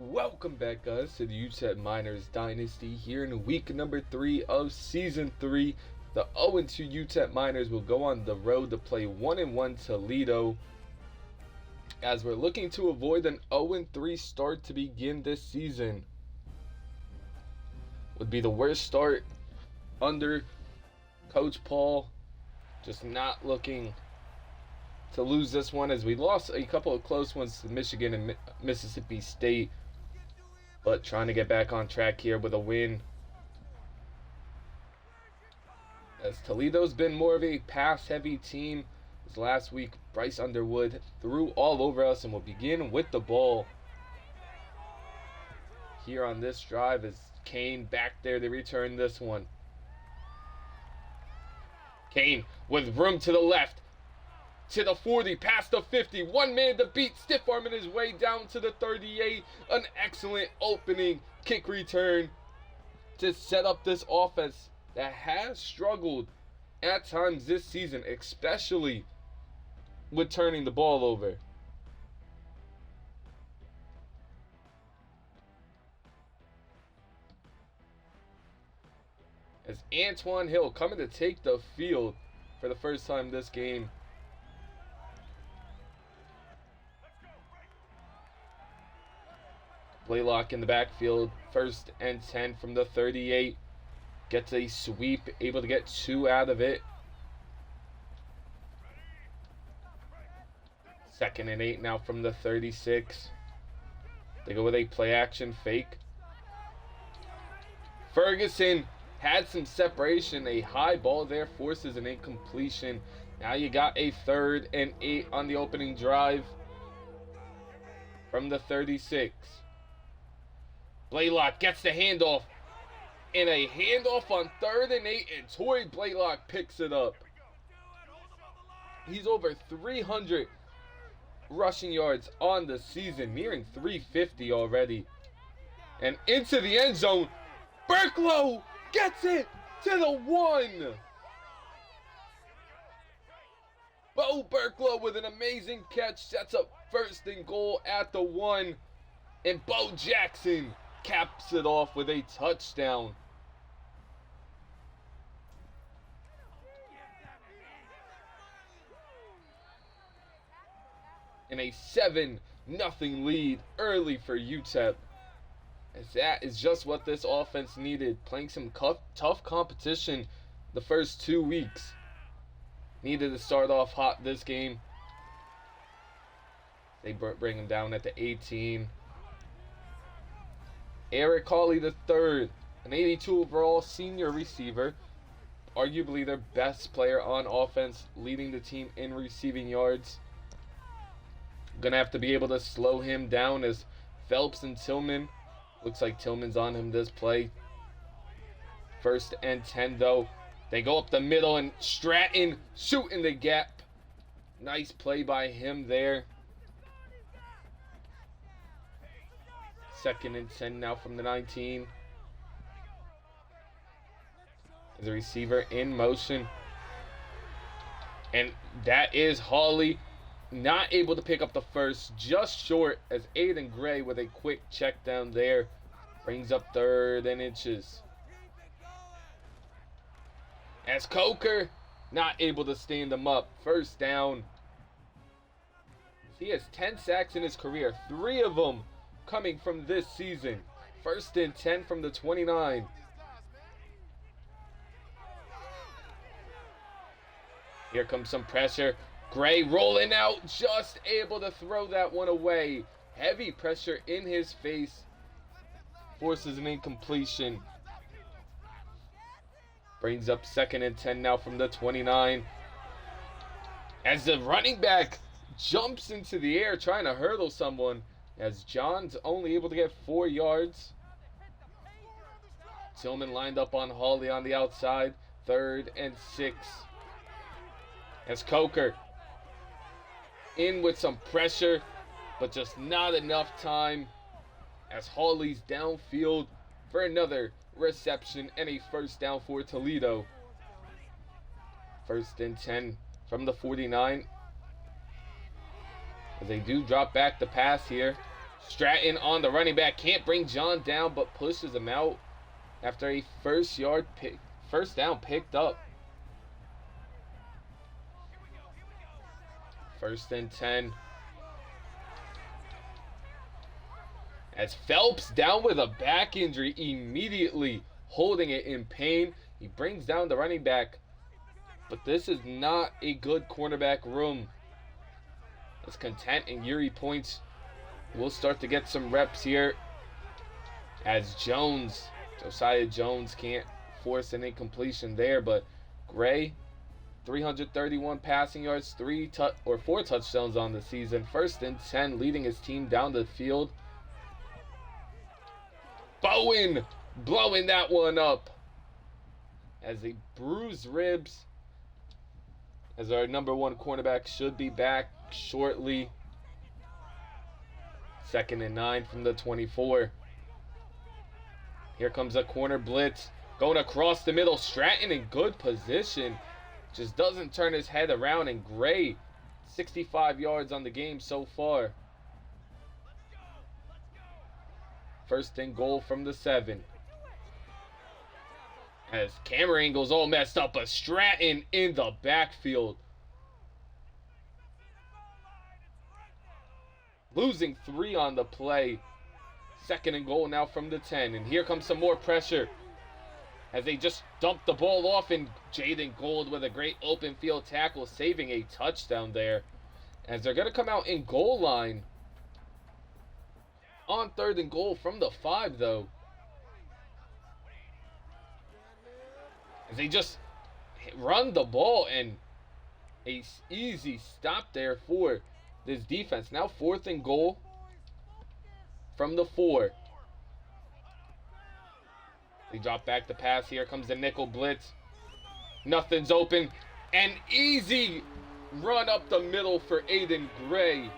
Welcome back, guys, to the Utep Miners Dynasty here in week number 3 of Season 3. The 0-2 Utep Miners will go on the road to play 1-1 Toledo, as we're looking to avoid an 0-3 start to begin this season. Would be the worst start under Coach Paul. Just not looking to lose this one, as we lost a couple of close ones to Michigan and Mississippi State, but trying to get back on track here with a win, as Toledo's been more of a pass heavy team. This last week Bryce Underwood threw all over us, and we'll begin with the ball here on this drive as Kane back there to return this one. Kane with room to the left, to the 40, past the 50, one man to beat, stiff arming his way down to the 38. An excellent opening kick return to set up this offense that has struggled at times this season, especially with turning the ball over. As Antoine Hill coming to take the field for the first time this game. Blaylock in the backfield, 1st and 10 from the 38. Gets a sweep, able to get 2 out of it. 2nd and 8 now from the 36. They go with a play action fake. Ferguson had some separation. A high ball there forces an incompletion. Now you got a 3rd and 8 on the opening drive from the 36. Blaylock gets the handoff, and a handoff on 3rd and 8, and Torrey Blaylock picks it up. He's over 300 rushing yards on the season, nearing 350 already. And into the end zone, Burklow gets it to the 1. Bo Burklow with an amazing catch sets up 1st and goal at the 1, and Bo Jackson caps it off with a touchdown. And a 7-0 lead early for Utep, as that is just what this offense needed. Playing some tough competition the first 2 weeks. Needed to start off hot this game. They bring him down at the 18. Eric Hawley III, an 82 overall senior receiver, arguably their best player on offense, leading the team in receiving yards. Gonna have to be able to slow him down, as Phelps and Tillman, looks like Tillman's on him this play. 1st and 10 though. They go up the middle, and Stratton shooting the gap. Nice play by him there. 2nd and 10 now from the 19. The receiver in motion. And that is Hawley, not able to pick up the first, just short, as Aiden Gray with a quick check down there brings up 3rd and inches. As Coker not able to stand him up, 1st down. He has 10 sacks in his career, 3 of them coming from this season. 1st and 10 from the 29. Here comes some pressure. Gray rolling out, just able to throw that one away. Heavy pressure in his face forces an incompletion. Brings up 2nd and 10 now from the 29. As the running back jumps into the air trying to hurdle someone, as John's only able to get 4 yards. Tillman lined up on Hawley on the outside. 3rd and 6. As Coker in with some pressure, but just not enough time, as Hawley's downfield for another reception and a 1st down for Toledo. 1st and 10 from the 49. As they do drop back the pass here. Stratton on the running back. Can't bring John down, but pushes him out after a first down picked up. 1st and 10. As Phelps down with a back injury immediately, holding it in pain. He brings down the running back, but this is not a good cornerback room. As Content and Yuri Points will start to get some reps here. As Josiah Jones can't force an incompletion there, but Gray, 331 passing yards, 4 touchdowns on the season. 1st and 10, leading his team down the field. Bowen blowing that one up as he bruised ribs, as our number 1 cornerback should be back shortly. 2nd and 9 from the 24. Here comes a corner blitz going across the middle. Stratton in good position, just doesn't turn his head around, and Gray 65 yards on the game so far. 1st and goal from the 7. As camera angle's all messed up, but Stratton in the backfield. Losing 3 on the play. 2nd and goal now from the 10. And here comes some more pressure as they just dump the ball off, and Jaden Gold with a great open field tackle, saving a touchdown there. As they're going to come out in goal line on 3rd and goal from the 5, though. As they just run the ball, and a easy stop there for this defense. Now 4th and goal from the 4. They drop back the pass. Here comes the nickel blitz. Nothing's open. An easy run up the middle for Aiden Gray.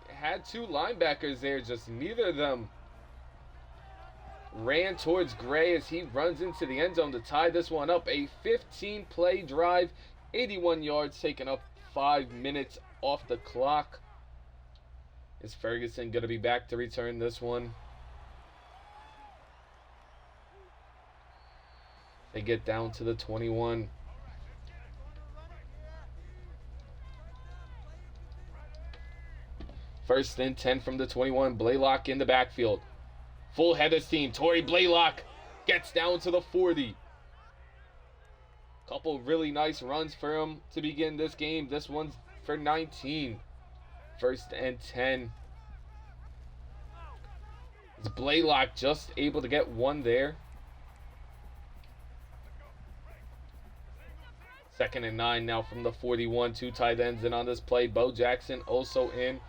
Had 2 linebackers there, just neither of them ran towards Gray as he runs into the end zone to tie this one up. A 15-play drive, 81 yards, taking up 5 minutes off the clock. Is Ferguson going to be back to return this one? They get down to the 21. First and 10 from the 21. Blaylock in the backfield. Full head of steam. Torrey Blaylock gets down to the 40. Couple really nice runs for him to begin this game. This one's for 19. 1st and 10. Is Blaylock just able to get one there? 2nd and 9 now from the 41. 2 tight ends in on this play. Bo Jackson also in.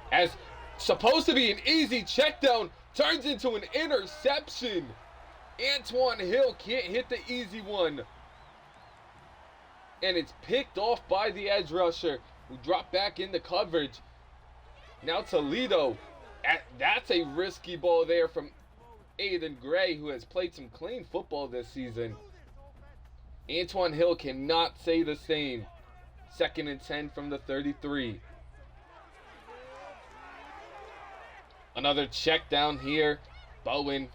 As supposed to be an easy check down, turns into an interception. Antoine Hill can't hit the easy one. And it's picked off by the edge rusher, who dropped back into coverage. Now Toledo. That's a risky ball there from Aiden Gray, who has played some clean football this season. Antoine Hill cannot say the same. 2nd and 10 from the 33. Another check down here. Bowen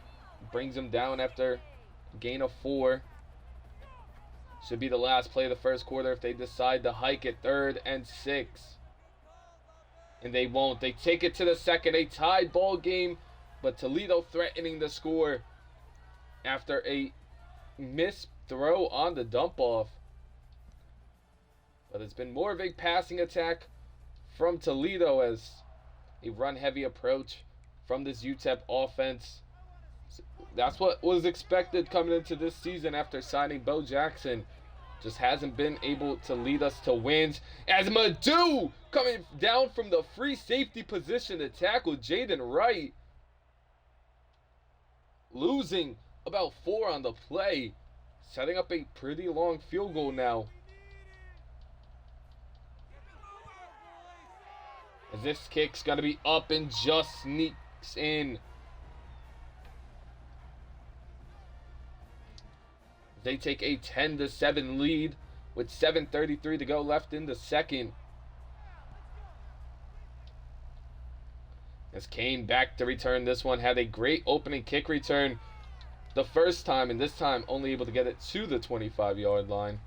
brings him down after a gain of 4. Should be the last play of the first quarter if they decide to hike it. 3rd and 6. And they won't. They take it to the 2nd. A tied ball game, but Toledo threatening the score after a missed throw on the dump off. But it's been more of a passing attack from Toledo as a run-heavy approach from this Utep offense. That's what was expected coming into this season after signing Bo Jackson. Just hasn't been able to lead us to wins. As Madu coming down from the free safety position to tackle Jaden Wright. Losing about 4 on the play. Setting up a pretty long field goal now. As this kick's got to be up and just sneaks in. They take a 10-7 lead with 7:33 to go left in the second. As Kane back to return this one, had a great opening kick return the first time, and this time only able to get it to the 25-yard line.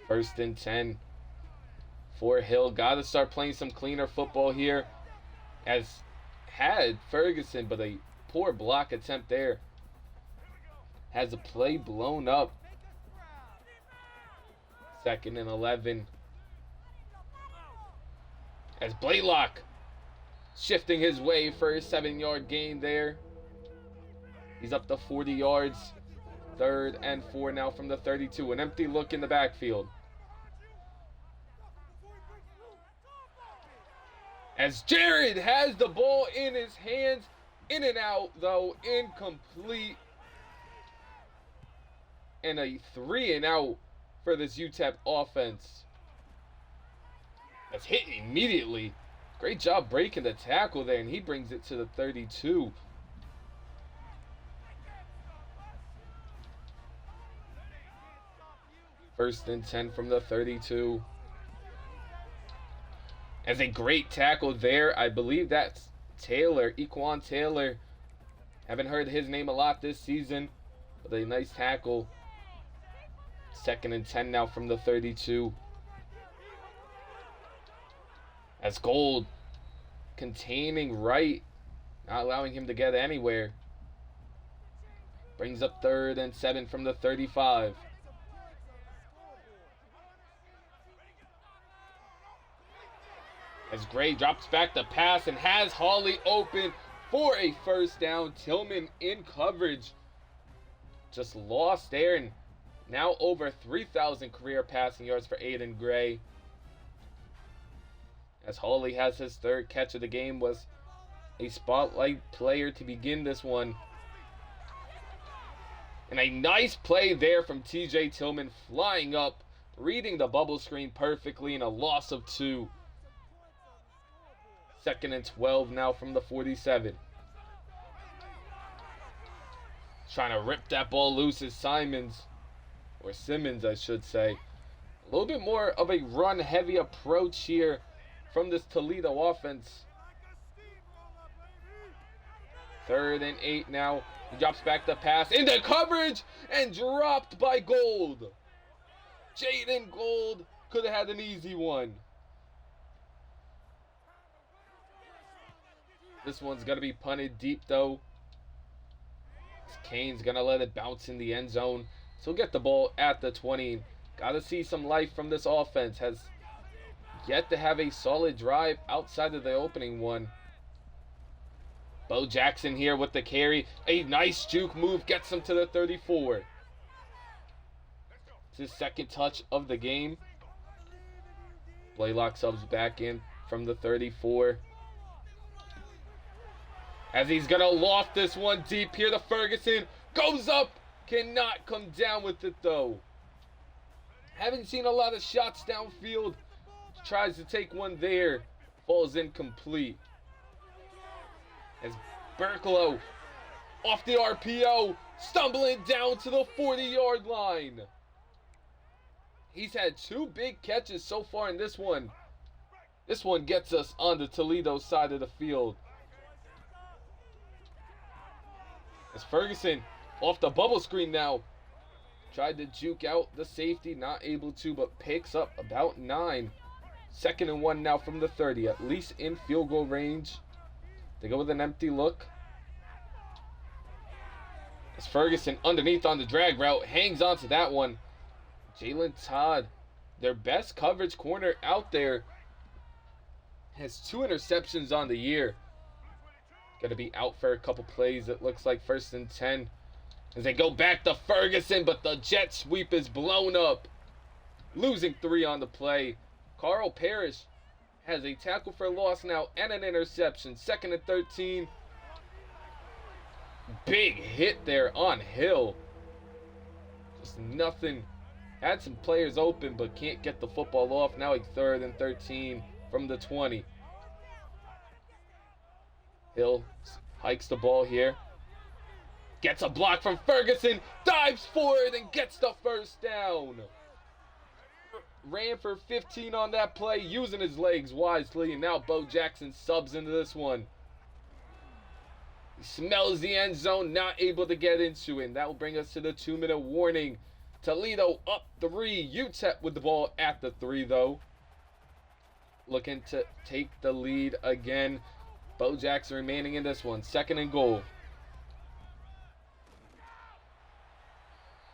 1st and 10 for Hill. Got to start playing some cleaner football here, as had Ferguson, but a poor block attempt there. Has the play blown up. 2nd and 11. As Blaylock shifting his way for a 7-yard gain there. He's up to 40 yards. 3rd and 4 now from the 32. An empty look in the backfield. As Jared has the ball in his hands. In and out, though, incomplete. And a 3 and out for this Utep offense. That's hit immediately. Great job breaking the tackle there, and he brings it to the 32. First and 10 from the 32. As a great tackle there. I believe that's Taylor, Equan Taylor. Haven't heard his name a lot this season, but a nice tackle. 2nd and 10 now from the 32. As Gold containing Wright, not allowing him to get anywhere. Brings up 3rd and 7 from the 35. As Gray drops back the pass and has Hawley open for a 1st down. Tillman in coverage. Just lost there, and now over 3,000 career passing yards for Aiden Gray. As Hawley has his 3rd catch of the game, was a spotlight player to begin this one. And a nice play there from TJ Tillman, flying up, reading the bubble screen perfectly, and a loss of 2. 2nd and 12 now from the 47. Trying to rip that ball loose is Simmons, I should say. A little bit more of a run-heavy approach here from this Toledo offense. 3rd and 8 now. He drops back the pass into coverage and dropped by Gold. Jaden Gold could have had an easy one. This one's going to be punted deep, though. Kane's going to let it bounce in the end zone. So he'll get the ball at the 20. Got to see some life from this offense. Has yet to have a solid drive outside of the opening one. Bo Jackson here with the carry. A nice juke move gets him to the 34. It's his 2nd touch of the game. Blaylock subs back in from the 34. As he's going to loft this one deep here to Ferguson. Goes up. Cannot come down with it, though. Haven't seen a lot of shots downfield. Tries to take one there. Falls incomplete. As Berklow off the RPO. Stumbling down to the 40-yard line. He's had 2 big catches so far in this one. This one gets us on the Toledo side of the field. As Ferguson off the bubble screen now. Tried to juke out the safety, not able to, but picks up about 9. 2nd and 1 now from the 30, at least in field goal range. They go with an empty look. As Ferguson underneath on the drag route, hangs on to that one. Jalen Todd, their best coverage corner out there, has 2 interceptions on the year. Going to be out for a couple plays. It looks like 1st and 10. As they go back to Ferguson, but the jet sweep is blown up. Losing 3 on the play. Carl Parrish has a tackle for loss now and an interception. 2nd and 13. Big hit there on Hill. Just nothing. Had some players open, but can't get the football off. Now a 3rd and 13 from the 20. Hill hikes the ball here. Gets a block from Ferguson, dives forward and gets the first down. Ran for 15 on that play, using his legs wisely, and now Bo Jackson subs into this one. He smells the end zone, not able to get into it. And that will bring us to the 2-minute warning. Toledo up 3. Utep with the ball at the 3, though. Looking to take the lead again. Bo Jackson remaining in this one. 2nd and goal.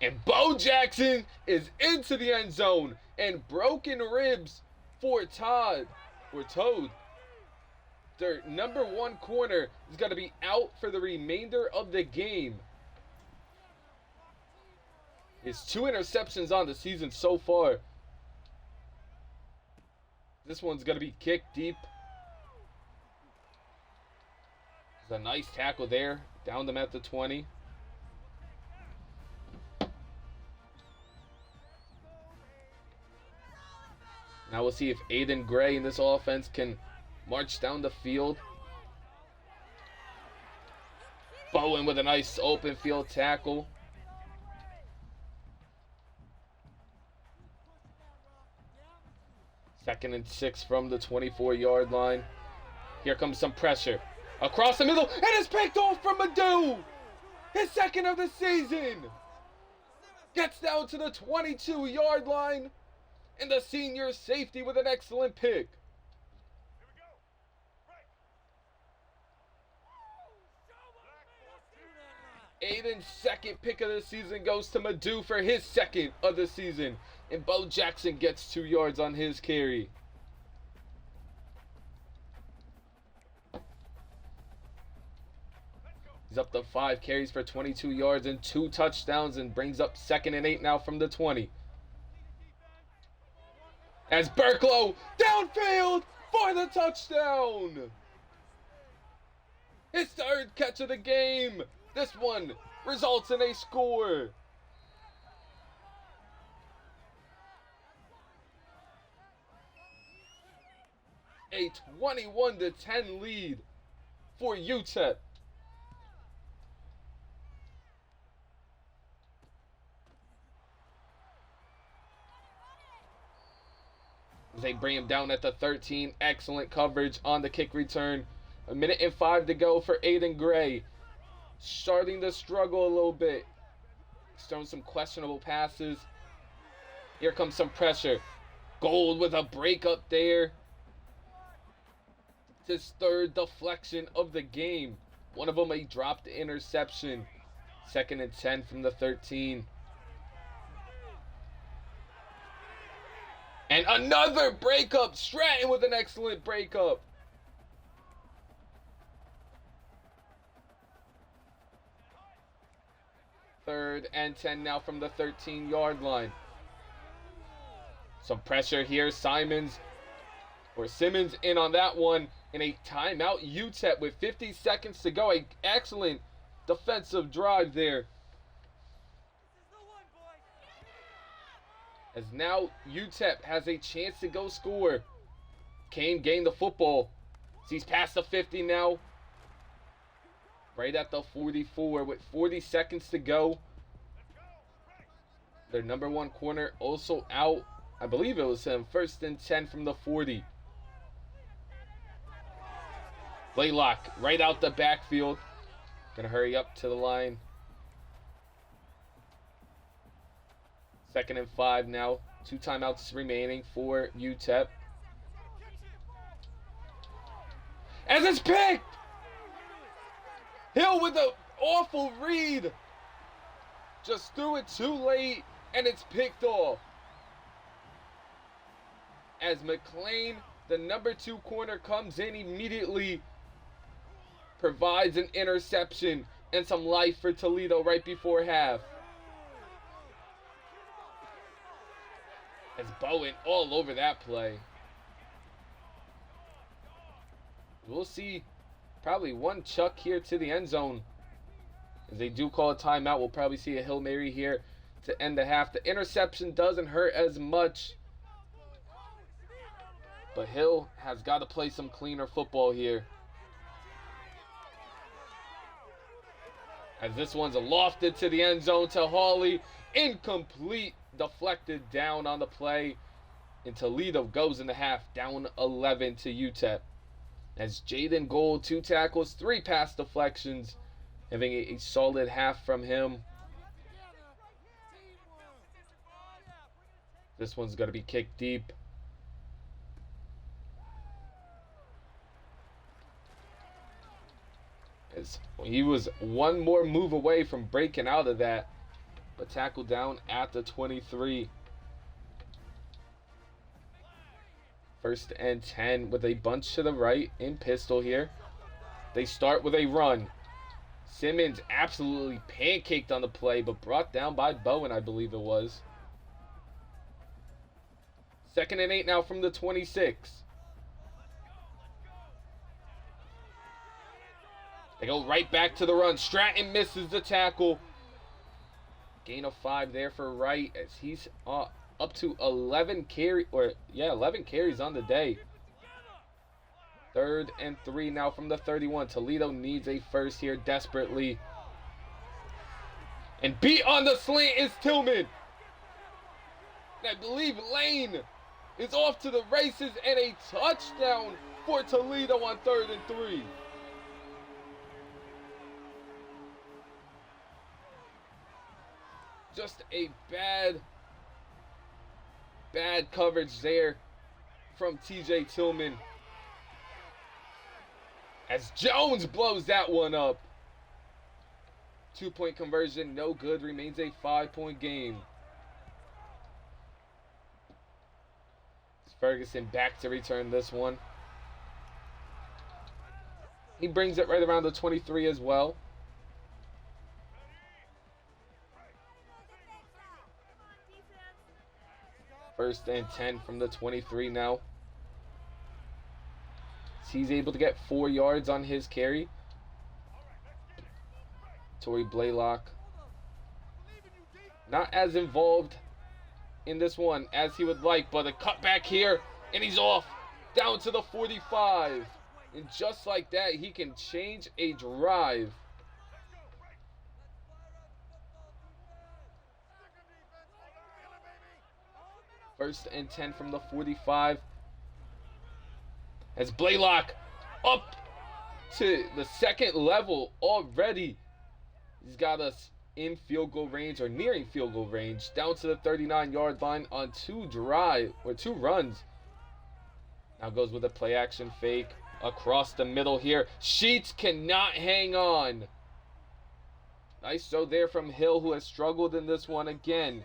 And Bo Jackson is into the end zone. And broken ribs for Todd. Or Toad. Their number 1 corner is going to be out for the remainder of the game. His 2 interceptions on the season so far. This one's going to be kicked deep. There's a nice tackle there. Downed him at the 20. Now we'll see if Aiden Gray in this offense can march down the field. Bowen with a nice open field tackle. Second and 6 from the 24-yard line. Here comes some pressure. Across the middle, and it's picked off from Madu! His 2nd of the season! Gets down to the 22-yard line, and the senior safety with an excellent pick. Aiden's 2nd pick of the season goes to Madu for his 2nd of the season. And Bo Jackson gets 2 yards on his carry. He's up to 5 carries for 22 yards and 2 touchdowns and brings up 2nd and 8 now from the 20. As Burklow downfield for the touchdown. His 3rd catch of the game. This one results in a score. A 21-10 lead for Utep. They bring him down at the 13. Excellent coverage on the kick return. 1:05 to go for Aiden Gray. Starting to struggle a little bit. He's throwing some questionable passes. Here comes some pressure. Gold with a break up there. His 3rd deflection of the game. One of them a dropped interception. 2nd and 10 from the 13. And another breakup. Stratton with an excellent breakup. Third and 10 now from the 13-yard line. Some pressure here. Simmons in on that one. In a timeout, Utep with 50 seconds to go. An excellent defensive drive there. As now Utep has a chance to go score. Kane gained the football. He's past the 50 now. Right at the 44 with 40 seconds to go. Their number 1 corner also out. I believe it was him. 1st and 10 from the 40. Blaylock right out the backfield. Gonna hurry up to the line. 2nd and 5 now. 2 timeouts remaining for Utep. As it's picked! Hill with an awful read. Just threw it too late, and it's picked off. As McLean, the number 2 corner, comes in immediately, provides an interception and some life for Toledo right before half. As Bowen all over that play. We'll see probably one chuck here to the end zone. As they do call a timeout, we'll probably see a Hail Mary here to end the half. The interception doesn't hurt as much. But Hill has got to play some cleaner football here. As this one's lofted to the end zone to Hawley. Incomplete. Deflected down on the play. And Toledo goes in the half, down 11 to Utep. As Jaden Gold, 2 tackles, 3 pass deflections. Having a solid half from him. This one's going to be kicked deep. As he was one more move away from breaking out of that. But tackled down at the 23. First and 10 with a bunch to the right in pistol here. They start with a run. Simmons absolutely pancaked on the play, but brought down by Bowen, I believe it was. 2nd and 8 now from the 26. They go right back to the run. Stratton misses the tackle. Gain of 5 there for Wright as he's up to 11 carries on the day. 3rd and 3 now from the 31. Toledo needs a first here desperately. And beat on the slant is Tillman. And I believe Lane is off to the races and a touchdown for Toledo on 3rd and 3. Just a bad coverage there from TJ Tillman. As Jones blows that one up. 2-point conversion, no good. Remains a 5-point game. Ferguson back to return this one. He brings it right around the 23 as well. First and 10 from the 23 now. He's able to get 4 yards on his carry. Torrey Blaylock not as involved in this one as he would like, but a cutback here, and he's off down to the 45. And just like that, he can change a drive. First and 10 from the 45. As Blaylock up to the 2nd level already. He's got us in field goal range or nearing field goal range. Down to the 39-yard line on 2 runs. Now goes with a play action fake across the middle here. Sheets cannot hang on. Nice throw there from Hill, who has struggled in this one again.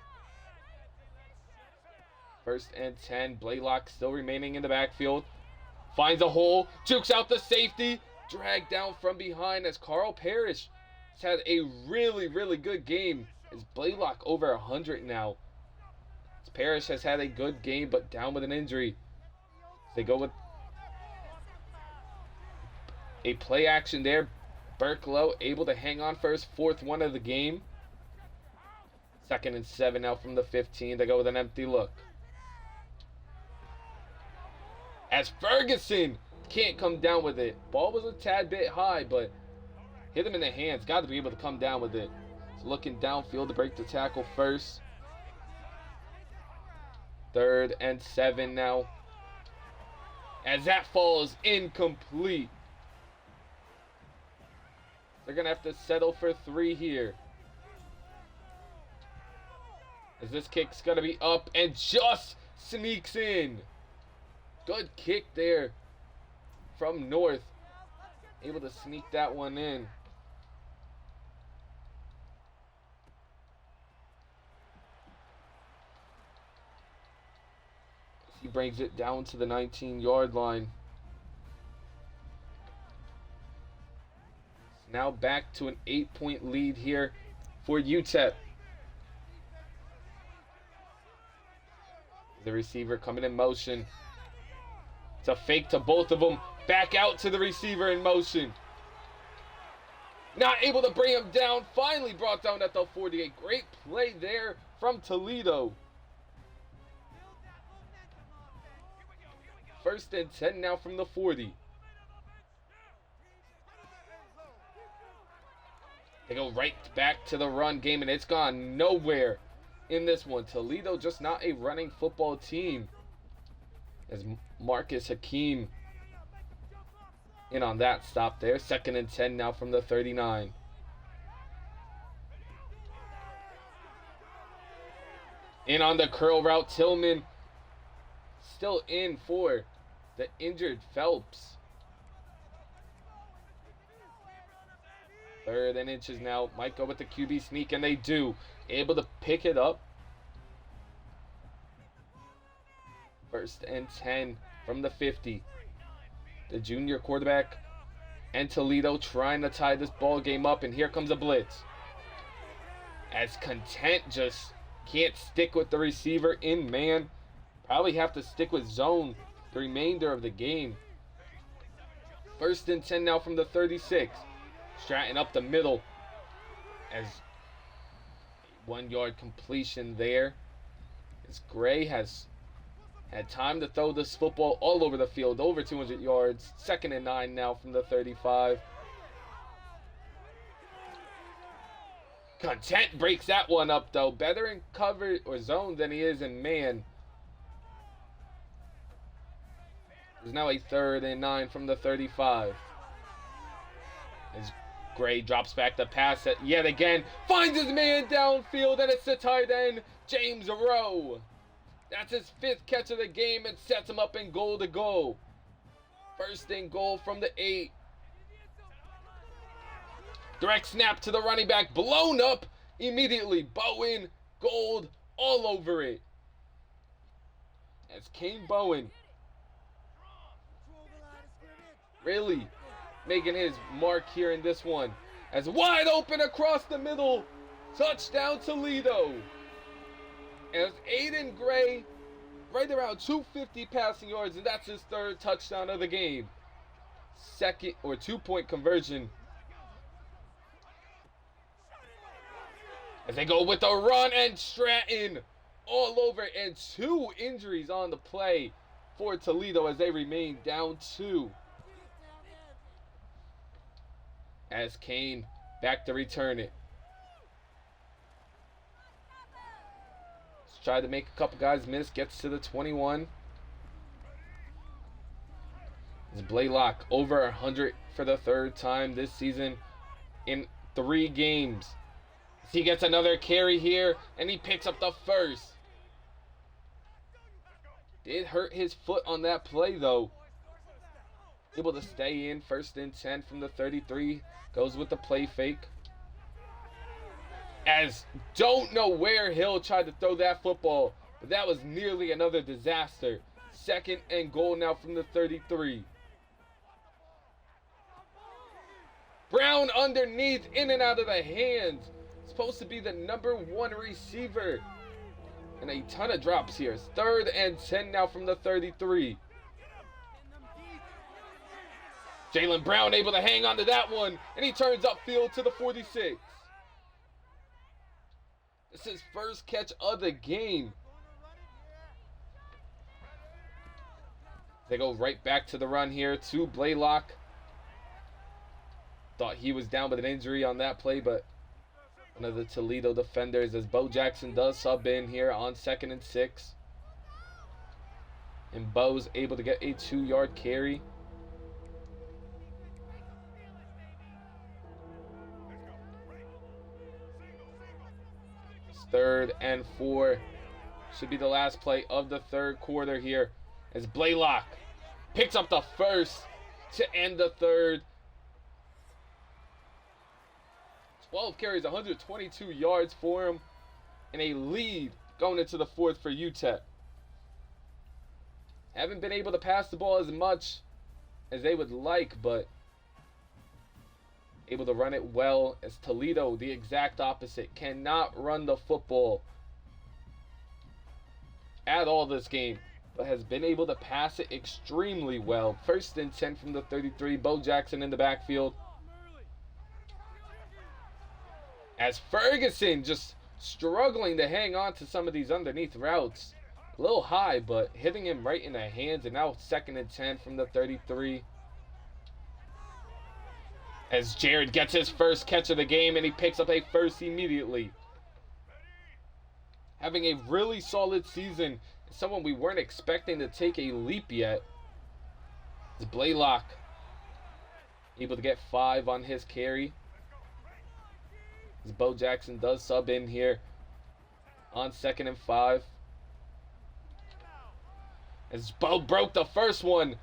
First and 10. Blaylock still remaining in the backfield. Finds a hole. Jukes out the safety. Dragged down from behind as Carl Parrish has had a really, really good game. As Blaylock over 100 now. As Parrish has had a good game, but down with an injury. They go with a play action there. Burklow able to hang on for his 4th one of the game. 2nd and 7 now from the 15. They go with an empty look. As Ferguson can't come down with it. Ball was a tad bit high, but hit him in the hands. Got to be able to come down with it. He's looking downfield to break the tackle first. 3rd and 7 now. As that falls incomplete. They're going to have to settle for 3 here. As this kick's going to be up and just sneaks in. Good kick there from North. Able to sneak that one in. He brings it down to the 19-yard line. Now back to an 8-point lead here for UTEP. The receiver coming in motion. It's a fake to both of them. Back out to the receiver in motion. Not able to bring him down. Finally brought down at the 48. Great play there from Toledo. First and 10 now from the 40. They go right back to the run game, and it's gone nowhere in this one. Toledo just not a running football team. As Marcus Hakeem in on that stop there. 2nd and 10 now from the 39. In on the curl route, Tillman still in for the injured Phelps. 3rd and inches now. Might go with the QB sneak, and they do. Able to pick it up. 1st and 10 from the 50. The junior quarterback and Toledo trying to tie this ball game up, and here comes a blitz. As Content just can't stick with the receiver in man. Probably have to stick with zone the remainder of the game. 1st and 10 now from the 36. Stratton up the middle as 1-yard completion there. As Gray has had time to throw this football all over the field, over 200 yards. 2nd and 9 now from the 35. Content breaks that one up though. Better in cover or zone than he is in man. There's now a 3rd and 9 from the 35. As Gray drops back to pass it yet again. Finds his man downfield, and it's the tight end, James Rowe. That's his 5th catch of the game and sets him up in goal to go. 1st and goal from the 8. Direct snap to the running back. Blown up immediately. Bowen, Gold, all over it. As Kane Bowen really making his mark here in this one. As wide open across the middle. Touchdown Toledo. As Aiden Gray, right around 250 passing yards, and that's his 3rd touchdown of the game. 2nd or 2-point conversion. As they go with a run, and Stratton all over, and 2 injuries on the play for Toledo as they remain down 2. As Kane back to return it. Let's try to make a couple guys miss. Gets to the 21. As Blaylock over 100 for the 3rd time this season in 3 games. He gets another carry here, and he picks up the 1st. Did hurt his foot on that play, though. Able to stay in. 1st and 10 from the 33. Goes with the play fake. As don't know where Hill tried to throw that football, but that was nearly another disaster. 2nd and goal now from the 33. Brown underneath, in and out of the hands. Supposed to be the number 1 receiver. And a ton of drops here. 3rd and 10 now from the 33. Jalen Brown able to hang on to that one, and he turns upfield to the 46. This is his 1st catch of the game. They go right back to the run here to Blaylock. Thought he was down with an injury on that play, but one of the Toledo defenders, as Bo Jackson does sub in here on 2nd and 6. And Bo's able to get a 2-yard carry. It's 3rd and 4. Should be the last play of the 3rd quarter here. As Blaylock picks up the 1st to end the 3rd. 12 carries, 122 yards for him, and a lead going into the 4th for Utep. Haven't been able to pass the ball as much as they would like, but able to run it well, as Toledo, the exact opposite, cannot run the football at all this game, but has been able to pass it extremely well. 1st and 10 from the 33, Bo Jackson in the backfield. As Ferguson just struggling to hang on to some of these underneath routes. A little high, but hitting him right in the hands. And now 2nd and 10 from the 33. As Jared gets his first catch of the game and he picks up a first immediately. Having a really solid season. Someone we weren't expecting to take a leap yet. It's Blaylock. Able to get 5 on his carry. As Bo Jackson does sub in here on 2nd and 5. As Bo broke the first one.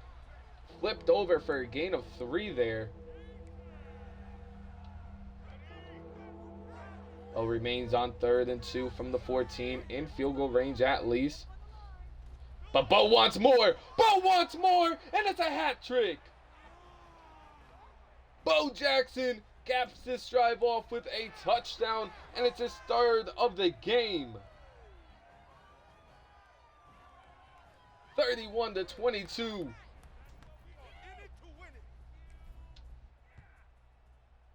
Flipped over for a gain of 3 there. Bo remains on 3rd and 2 from the 14. In field goal range at least. But Bo wants more. Bo wants more. And it's a hat trick. Bo Jackson caps this drive off with a touchdown. And it's his 3rd of the game. 31-22.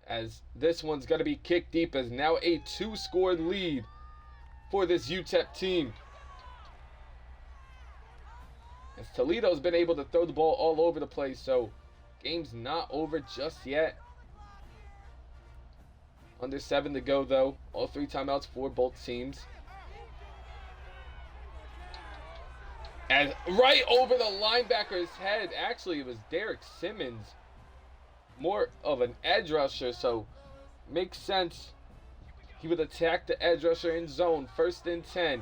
As this one's going to be kicked deep as now a 2-score lead for this Utep team. As Toledo's been able to throw the ball all over the place, so game's not over just yet. Under 7 to go though. All 3 timeouts for both teams. As right over the linebacker's head, actually it was Derek Simmons. More of an edge rusher, so makes sense. He would attack the edge rusher in zone. 1st and 10.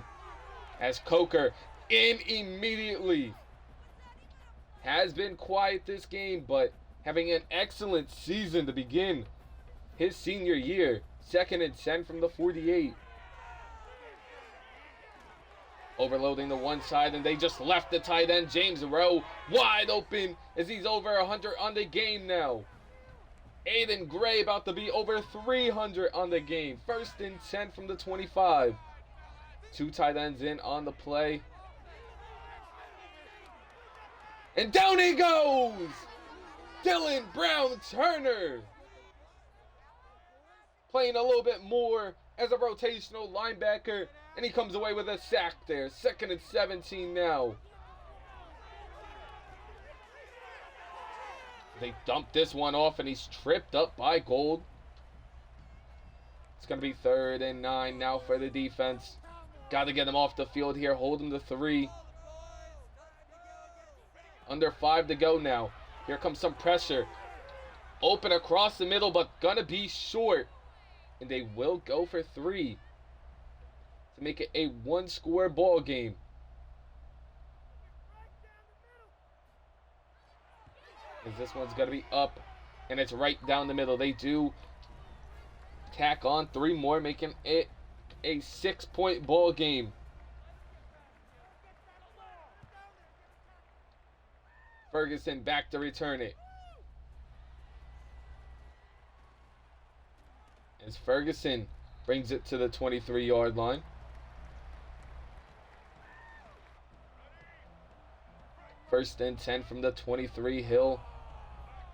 As Coker in immediately. Has been quiet this game, but having an excellent season to begin his senior year. 2nd and 10 from the 48. Overloading the one side, and they just left the tight end, James Rowe, wide open as he's over 100 on the game now. Aiden Gray about to be over 300 on the game. 1st and 10 from the 25. 2 tight ends in on the play. And down he goes! Dylan Brown Turner. Playing a little bit more as a rotational linebacker. And he comes away with a sack there. 2nd and 17 now. They dump this one off and he's tripped up by Gold. It's going to be 3rd and 9 now for the defense. Got to get him off the field here. Hold him to 3. Under 5 to go now. Here comes some pressure. Open across the middle, but going to be short. And they will go for 3 to make it a 1-score ball game. As this one's going to be up, and it's right down the middle. They do tack on 3 more, making it a 6-point ball game. Ferguson back to return it. As Ferguson brings it to the 23-yard line. First and 10 from the 23. Hill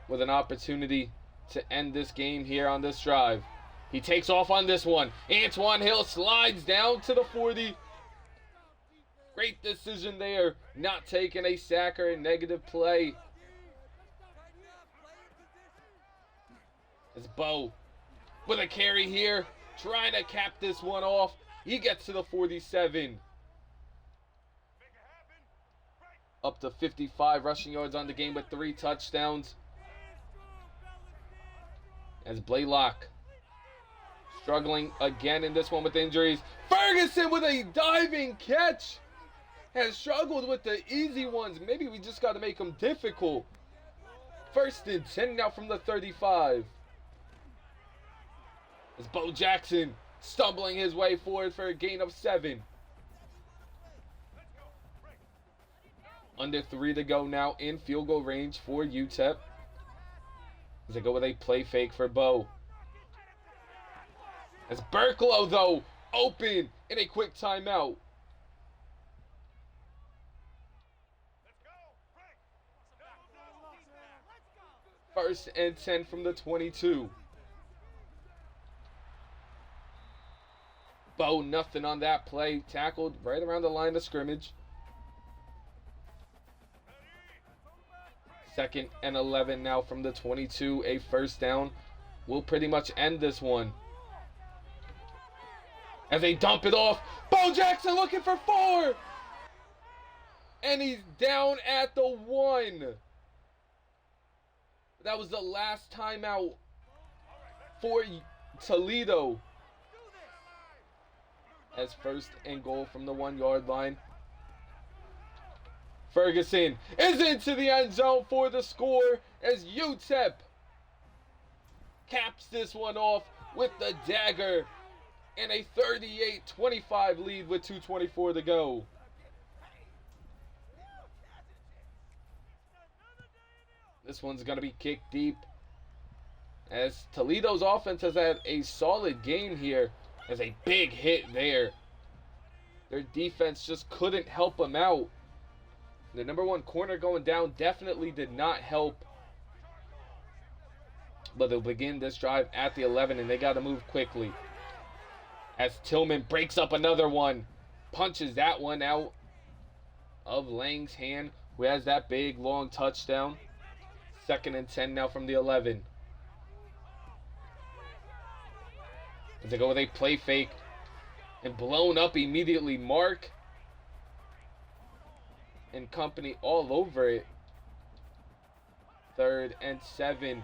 with an opportunity to end this game here on this drive. He takes off on this one. Antoine Hill slides down to the 40. Great decision there. Not taking a sack or a negative play. It's Bo with a carry here. Trying to cap this one off. He gets to the 47. Up to 55 rushing yards on the game with 3 touchdowns. As Blaylock struggling again in this one with injuries. Ferguson with a diving catch. Has struggled with the easy ones. Maybe we just got to make them difficult. 1st and 10 now from the 35. As Bo Jackson stumbling his way forward for a gain of 7. Under 3 to go now in field goal range for Utep. As they go with a play fake for Bo. As Burklow, though, open in a quick timeout. First and 10 from the 22. Bo, nothing on that play. Tackled right around the line of scrimmage. 2nd and 11 now from the 22. A first down will pretty much end this one. As they dump it off, Bo Jackson looking for 4! And he's down at the 1. That was the last timeout for Toledo. As first and goal from the 1-yard line. Ferguson is into the end zone for the score as Utep caps this one off with the dagger and a 38-25 lead with 2:24 to go. This one's going to be kicked deep as Toledo's offense has had a solid game here. As a big hit there. Their defense just couldn't help them out. The number 1 corner going down definitely did not help. But they'll begin this drive at the 11, and they got to move quickly. As Tillman breaks up another one. Punches that one out of Lang's hand, who has that big, long touchdown. 2nd and 10 now from the 11. As they go with a play fake and blown up immediately. Mark and company all over it. 3rd and 7.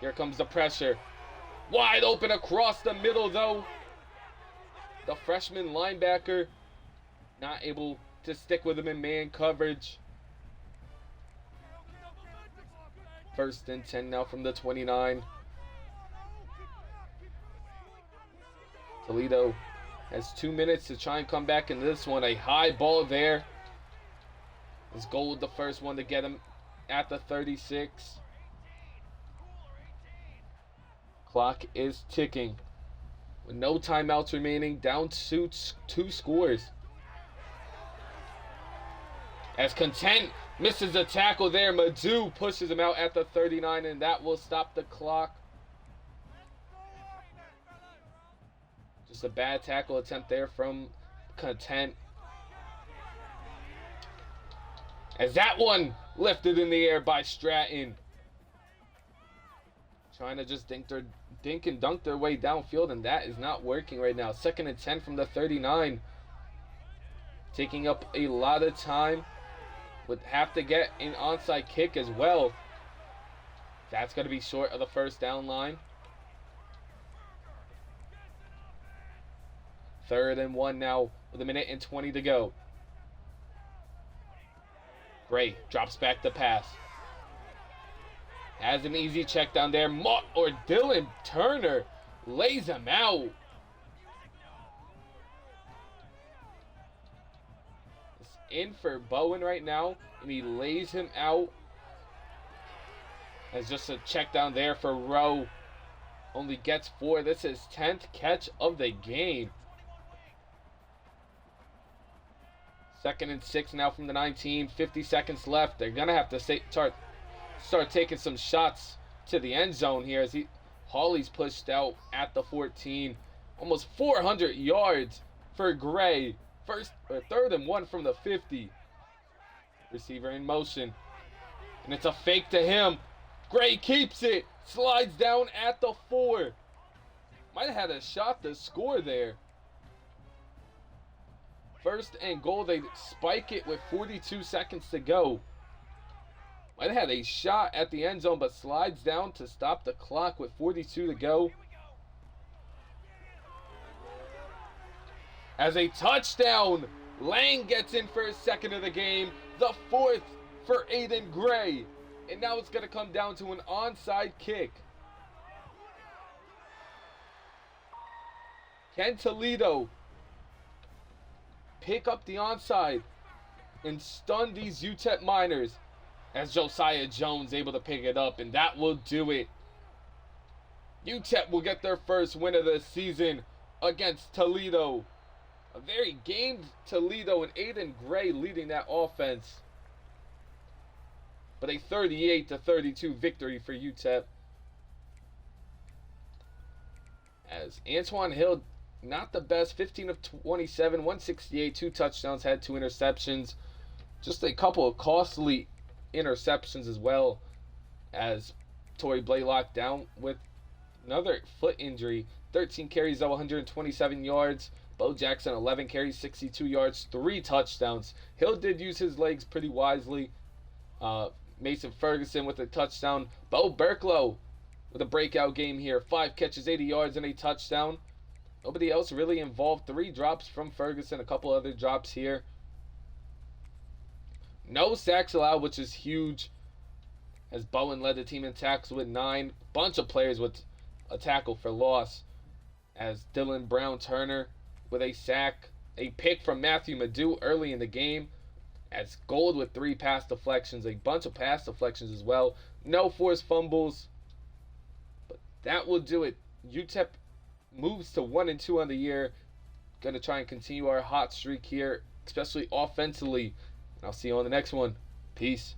Here comes the pressure. Wide open across the middle though. The freshman linebacker not able to stick with him in man coverage. 1st and 10 now from the 29. Toledo has 2 minutes to try and come back in this one. A high ball there. His goal with the first one to get him at the 36. Clock is ticking. With no timeouts remaining, down to 2 scores. As Content misses a tackle there, Madu pushes him out at the 39, and that will stop the clock. Just a bad tackle attempt there from Content. As that one lifted in the air by Stratton. Trying to just dink and dunk their way downfield, and that is not working right now. 2nd and 10 from the 39. Taking up a lot of time. Would have to get an onside kick as well. That's going to be short of the first down line. 3rd and 1 now with 1:20 to go. Gray drops back the pass. Has an easy check down there. Dylan Turner lays him out. It's in for Bowen right now, and he lays him out. As just a check down there for Rowe. Only gets 4. This is 10th catch of the game. 2nd and 6 now from the 19. 50 seconds left. They're going to have to start taking some shots to the end zone here as Hawley's pushed out at the 14. Almost 400 yards for Gray. 3rd and 1 from the 50. Receiver in motion. And it's a fake to him. Gray keeps it. Slides down at the 4. Might have had a shot to score there. 1st and goal. They spike it with 42 seconds to go. Might have had a shot at the end zone, but slides down to stop the clock with 42 to go. As a touchdown, Lang gets in for his 2nd of the game. The 4th for Aiden Gray. And now it's going to come down to an onside kick. Can Toledo pick up the onside and stun these Utep Miners? As Josiah Jones able to pick it up, and that will do it. Utep will get their first win of the season against Toledo. A very gamed Toledo and Aiden Gray leading that offense. But a 38-32 victory for Utep. As Antoine Hill, not the best, 15 of 27, 168, 2 touchdowns, had 2 interceptions. Just a couple of costly interceptions as well, as Torrey Blaylock down with another foot injury. 13 carries, 127 yards. Bo Jackson, 11 carries, 62 yards, 3 touchdowns. Hill did use his legs pretty wisely. Mason Ferguson with a touchdown. Bo Burklow with a breakout game here. 5 catches, 80 yards, and a touchdown. Nobody else really involved. 3 drops from Ferguson, a couple other drops here. No sacks allowed, which is huge, as Bowen led the team in tackles with 9. Bunch of players with a tackle for loss, as Dylan Brown Turner with a sack. A pick from Matthew Madu early in the game, as Gold with 3 pass deflections. A bunch of pass deflections as well. No forced fumbles. But that will do it. Utep moves to 1-2 on the year. Gonna try and continue our hot streak here, especially offensively. And I'll see you on the next one. Peace.